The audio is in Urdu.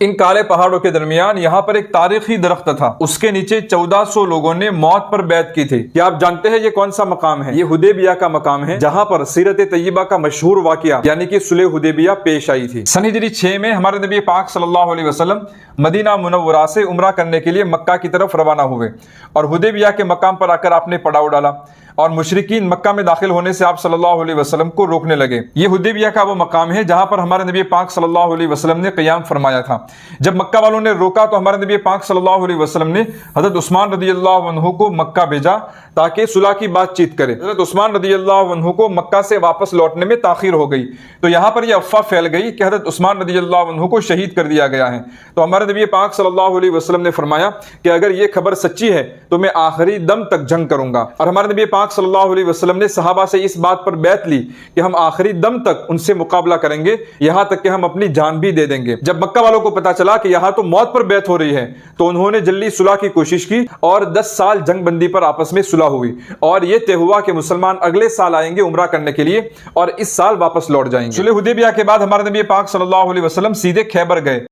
ان کالے پہاڑوں کے درمیان یہاں پر ایک تاریخی درخت تھا، اس کے نیچے 1400 لوگوں نے موت پر بیعت کی تھی۔ کیا آپ جانتے ہیں یہ کون سا مقام ہے؟ یہ حدیبیہ کا مقام ہے، جہاں پر سیرت طیبہ کا مشہور واقعہ یعنی کہ صلح حدیبیہ پیش آئی تھی۔ سن ہجری 6 میں ہمارے نبی پاک صلی اللہ علیہ وسلم مدینہ منورہ سے عمرہ کرنے کے لیے مکہ کی طرف روانہ ہوئے اور حدیبیہ کے مقام پر آ کر آپ نے پڑاؤ ڈالا اور مشرکین مکہ میں داخل ہونے سے آپ صلی اللہ علیہ وسلم کو روکنے لگے۔ یہ حدیبیہ کا وہ مقام ہے جہاں پر ہمارے نبی پاک صلی اللہ علیہ وسلم نے قیام فرمایا تھا۔ جب مکہ والوں نے روکا تو ہمارے نبی پاک صلی اللہ علیہ وسلم نے حضرت عثمان رضی اللہ عنہ کو مکہ بھیجا تاکہ صلح کی بات چیت کرے۔ حضرت عثمان رضی اللہ عنہ کو مکہ سے واپس لوٹنے میں تاخیر ہو گئی تو یہاں پر یہ افواہ پھیل گئی کہ حضرت عثمان رضی اللہ عنہ کو شہید کر دیا گیا ہے۔ تو ہمارے نبی پاک صلی اللہ علیہ وسلم نے فرمایا کہ اگر یہ خبر سچی ہے تو میں آخری دم تک جنگ کروں گا، اور ہمارے نبی پاک صلی اللہ علیہ وسلم نے صحابہ سے اس بات پر بیعت لی کہ ہم آخری دم تک ان سے مقابلہ کریں گے، یہاں تک کہ ہم اپنی جان بھی دے دیں گے۔ جب مکہ والوں کو پتا چلا کہ یہاں تو موت پر بیعت ہو رہی ہے تو انہوں نے جلدی صلح کی کوشش کی اور 10 سال جنگ بندی پر آپس میں صلح ہوئی، اور یہ طے ہوا کہ مسلمان اگلے سال آئیں گے عمرہ کرنے کے لیے اور اس سال واپس لوٹ جائیں گے۔ صلح حدیبیہ کے بعد ہمارے نبی پاک صلی اللہ علیہ وسلم سیدھے خیبر گئے۔